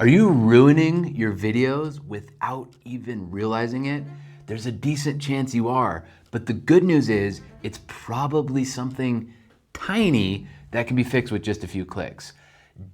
Are you ruining your videos without even realizing it? There's a decent chance you are, but the good news is it's probably something tiny that can be fixed with just a few clicks.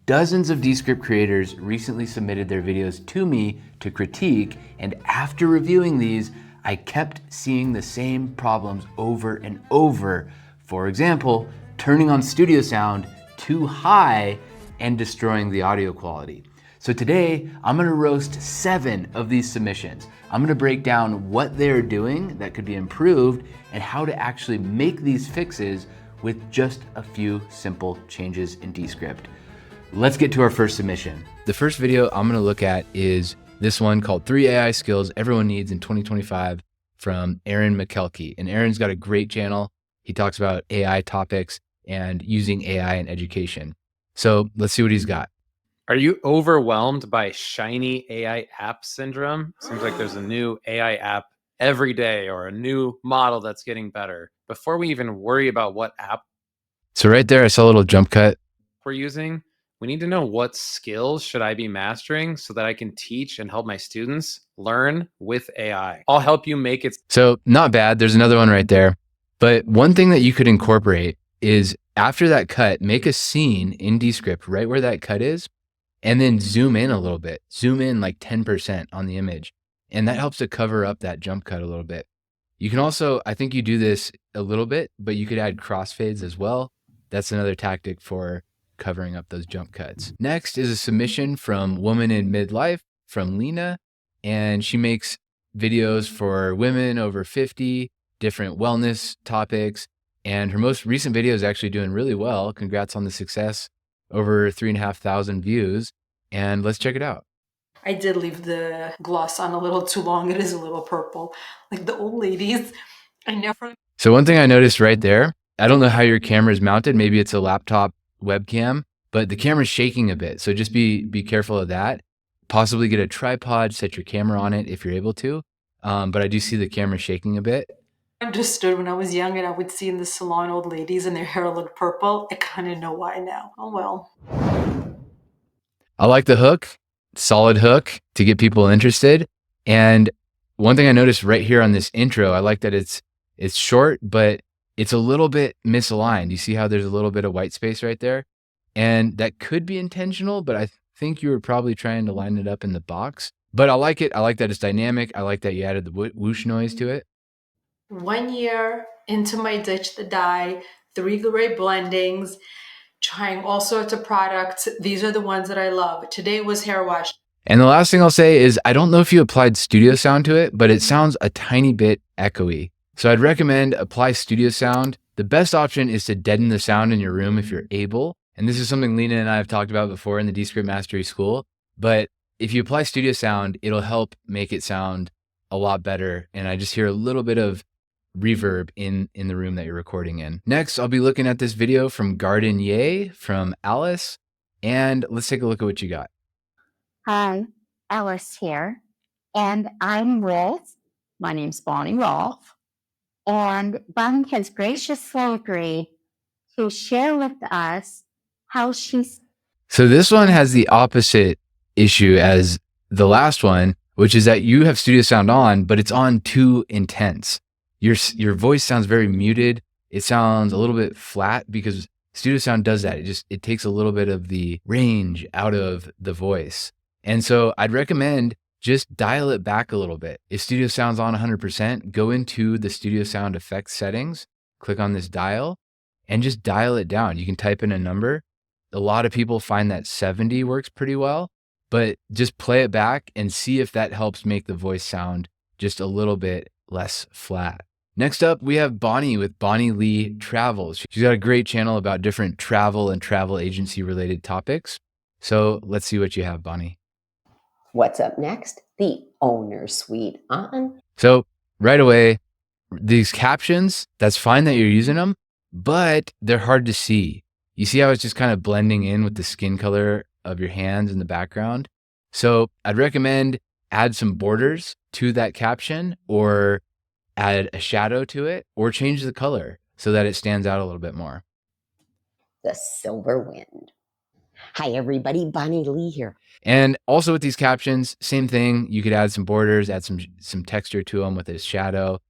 Dozens of Descript creators recently submitted their videos to me to critique, and after reviewing these, I kept seeing the same problems over and over. For example, turning on studio sound too high and destroying the audio quality. So today, I'm gonna roast 7 of these submissions. I'm gonna break down what they're doing that could be improved and how to actually make these fixes with just a few simple changes in Descript. Let's get to our first submission. The first video I'm gonna look at is this one called 3 AI Skills Everyone Needs in 2025 from Aaron McKelkey. And Aaron's got a great channel. He talks about AI topics and using AI in education. So let's see what he's got. Are you overwhelmed by shiny AI app syndrome? Seems like there's a new AI app every day or a new model that's getting better. Before we even worry about what app So right there, I saw a little jump cut. we're using, we need to know what skills should I be mastering so that I can teach and help my students learn with AI. I'll help you make it. So not bad. There's another one right there. But one thing that you could incorporate is after that cut, make a scene in Descript right where that cut is, and then zoom in a little bit. Zoom in like 10% on the image. And that helps to cover up that jump cut a little bit. You can also, I think you do this a little bit, but you could add crossfades as well. That's another tactic for covering up those jump cuts. Next is a submission from Woman in Midlife from Lena. And she makes videos for women over 50, different wellness topics. And her most recent video is actually doing really well. Congrats on the success. Over 3,500 views. And let's check it out. I did leave the gloss on a little too long. It is a little purple. Like the old ladies, I never... So one thing I noticed right there, I don't know how your camera is mounted. Maybe it's a laptop webcam, but the camera's shaking a bit. So just be careful of that. Possibly get a tripod, set your camera on it if you're able to. But I do see the camera shaking a bit. I understood when I was young and I would see in the salon old ladies and their hair looked purple. I kind of know why now. Oh well. I like the hook, solid hook to get people interested. And one thing I noticed right here on this intro, I like that it's short, but it's a little bit misaligned. You see how there's a little bit of white space right there? And that could be intentional, but I think you were probably trying to line it up in the box. But I like it. I like that it's dynamic. I like that you added the whoosh noise to it. 1 year into my Ditch the Dye, 3 great blendings, trying all sorts of products. These are the ones that I love. Today was hair wash. And the last thing I'll say is I don't know if you applied studio sound to it, but it sounds a tiny bit echoey. So I'd recommend apply studio sound. The best option is to deaden the sound in your room if you're able. And this is something Lena and I have talked about before in the Descript Mastery School. But if you apply studio sound, it'll help make it sound a lot better. And I just hear a little bit of reverb in the room that you're recording in. Next, I'll be looking at this video from Garden Yay from Alice. And let's take a look at what you got. Hi, Alice here. And I'm with, my name's Bonnie Rolfe. And Bonnie has graciously agreed to share with us how she's... So this one has the opposite issue as the last one, which is that you have studio sound on, but it's on too intense. Your voice sounds very muted. It sounds a little bit flat because studio sound does that. It takes a little bit of the range out of the voice. And so I'd recommend just dial it back a little bit. If studio sound's on 100%, go into the studio sound effects settings, click on this dial, and just dial it down. You can type in a number. A lot of people find that 70 works pretty well, but just play it back and see if that helps make the voice sound just a little bit less flat. Next up, we have Bonnie with Bonnie Lee Travels. She's got a great channel about different travel and travel agency related topics. So let's see what you have, Bonnie. What's up next? The owner suite on. So right away, these captions, that's fine that you're using them, but they're hard to see. You see how it's just kind of blending in with the skin color of your hands in the background? So I'd recommend add some borders to that caption or add a shadow to it or change the color so that it stands out a little bit more. The Silver Wind. Hi, everybody. Bonnie Lee here. And also with these captions, same thing. You could add some borders, add some texture to them with a shadow.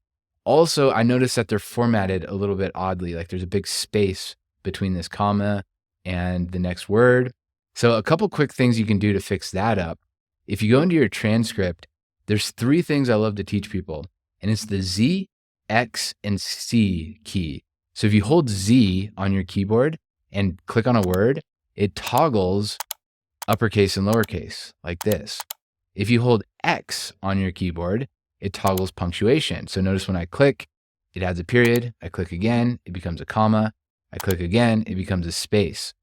Also, I noticed that they're formatted a little bit oddly, like there's a big space between this comma and the next word. So a couple quick things you can do to fix that up. If you go into your transcript, there's 3 things I love to teach people, and it's the Z, X, and C key. So if you hold Z on your keyboard and click on a word, it toggles uppercase and lowercase like this. If you hold X on your keyboard, it toggles punctuation. So notice when I click, it adds a period. I click again, it becomes a comma. I click again, it becomes a space.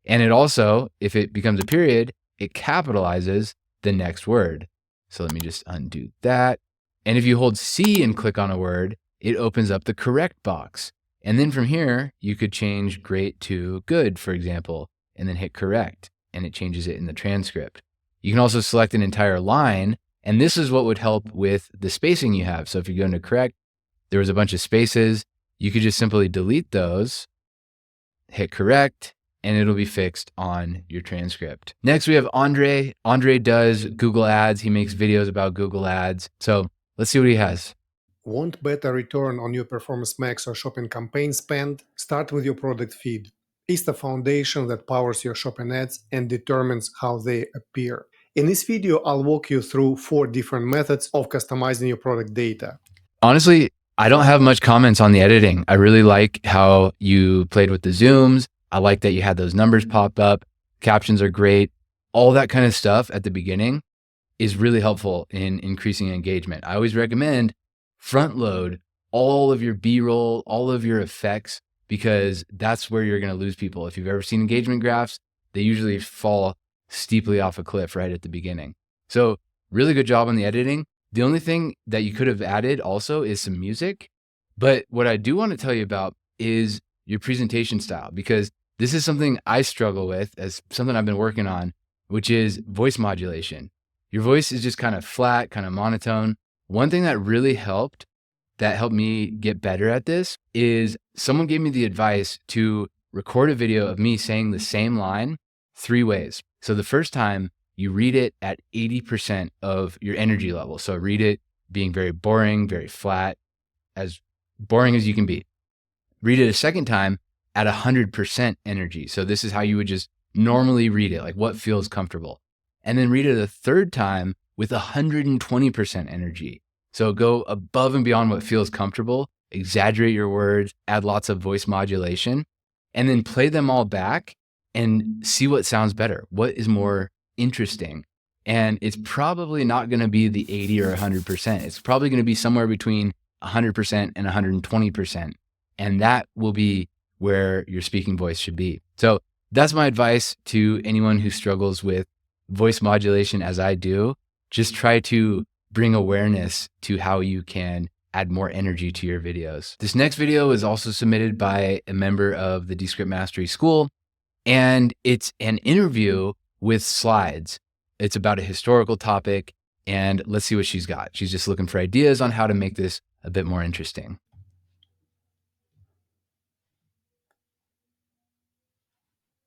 And it also, if it becomes a period, it capitalizes the next word. So let me just undo that. And if you hold C and click on a word, it opens up the correct box. And then from here, you could change great to good, for example, and then hit correct, and it changes it in the transcript. You can also select an entire line, and this is what would help with the spacing you have. So if you're going to correct, there was a bunch of spaces, you could just simply delete those, hit correct, and it'll be fixed on your transcript. Next, we have Andre. Andre does Google Ads. He makes videos about Google Ads. So let's see what he has. Want better return on your Performance Max or shopping campaign spend? Start with your product feed. It's the foundation that powers your shopping ads and determines how they appear. In this video, I'll walk you through 4 different methods of customizing your product data. Honestly, I don't have much comments on the editing. I really like how you played with the zooms. I like that you had those numbers pop up. Captions are great. All that kind of stuff at the beginning is really helpful in increasing engagement. I always recommend front load all of your B-roll, all of your effects, because that's where you're going to lose people. If you've ever seen engagement graphs, they usually fall steeply off a cliff right at the beginning. So really good job on the editing. The only thing that you could have added also is some music. But what I do want to tell you about is your presentation style, because this is something I struggle with as something I've been working on, which is voice modulation. Your voice is just kind of flat, kind of monotone. One thing that really helped, that helped me get better at this, is someone gave me the advice to record a video of me saying the same line 3 ways. So the first time, you read it at 80% of your energy level. So read it being very boring, very flat, as boring as you can be. Read it a second time at 100% energy. So this is how you would just normally read it, like what feels comfortable. And then read it a third time with 120% energy. So go above and beyond what feels comfortable, exaggerate your words, add lots of voice modulation, and then play them all back and see what sounds better. What is more interesting? And it's probably not going to be the 80 or 100%. It's probably going to be somewhere between 100% and 120%. And that will be where your speaking voice should be. So that's my advice to anyone who struggles with voice modulation as I do. Just try to bring awareness to how you can add more energy to your videos. This next video is also submitted by a member of the Descript Mastery School, and it's an interview with slides. It's about a historical topic, and let's see what she's got. She's just looking for ideas on how to make this a bit more interesting.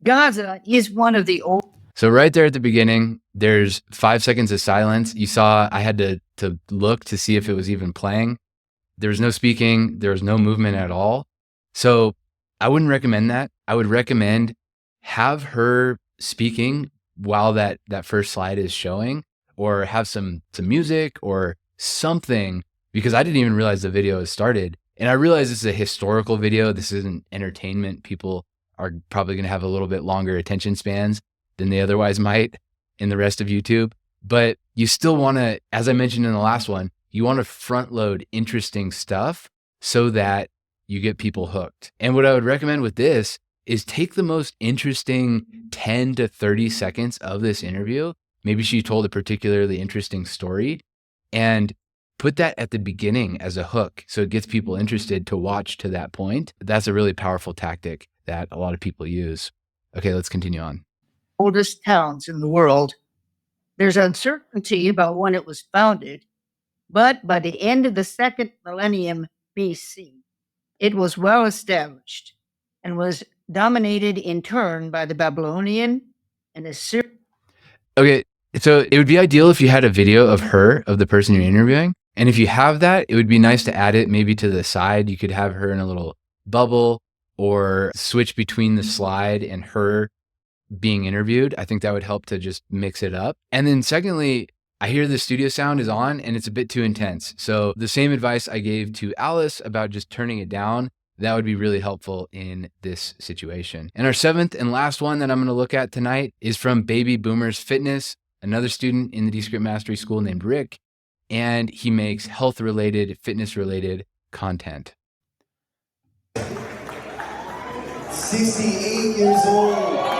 Gaza is one of the old. So right there at the beginning, there's 5 seconds of silence. You saw I had to look to see if it was even playing. There was no speaking. There was no movement at all. So I wouldn't recommend that. I would recommend have her speaking while that first slide is showing, or have some music or something, because I didn't even realize the video has started. And I realize this is a historical video. This isn't entertainment. People are probably going to have a little bit longer attention spans than they otherwise might in the rest of YouTube. But you still want to, as I mentioned in the last one, you want to front load interesting stuff so that you get people hooked. And what I would recommend with this is take the most interesting 10 to 30 seconds of this interview. Maybe she told a particularly interesting story, and put that at the beginning as a hook so it gets people interested to watch to that point. That's a really powerful tactic that a lot of people use. Okay, let's continue on. Oldest towns in the world. There's uncertainty about when it was founded, but by the end of the 2nd millennium BC, it was well established and was dominated in turn by the Babylonian, and a series. Okay, so it would be ideal if you had a video of her, of the person you're interviewing. And if you have that, it would be nice to add it maybe to the side. You could have her in a little bubble or switch between the slide and her being interviewed. I think that would help to just mix it up. And then secondly, I hear the studio sound is on and it's a bit too intense. So the same advice I gave to Alice about just turning it down, that would be really helpful in this situation. And our seventh and last one that I'm going to look at tonight is from Baby Boomers Fitness, another student in the Descript Mastery School named Rick, and he makes health-related, fitness-related content. 68 years old.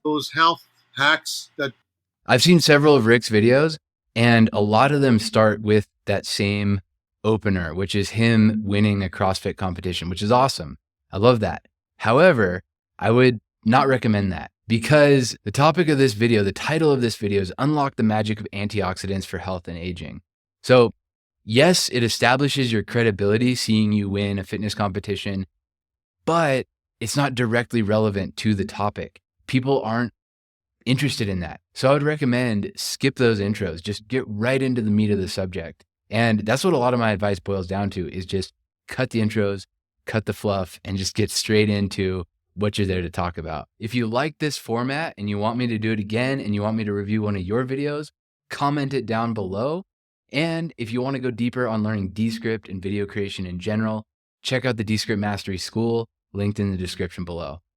Those health hacks that I've seen several of Rick's videos, and a lot of them start with that same opener, which is him winning a CrossFit competition, which is awesome. I love that. However, I would not recommend that because the topic of this video, the title of this video is Unlock the Magic of Antioxidants for Health and Aging. So yes, it establishes your credibility seeing you win a fitness competition, but it's not directly relevant to the topic. People aren't interested in that. So I would recommend skip those intros, just get right into the meat of the subject. And that's what a lot of my advice boils down to is just cut the intros, cut the fluff, and just get straight into what you're there to talk about. If you like this format and you want me to do it again and you want me to review one of your videos, comment it down below. And if you want to go deeper on learning Descript and video creation in general, check out the Descript Mastery School, linked in the description below.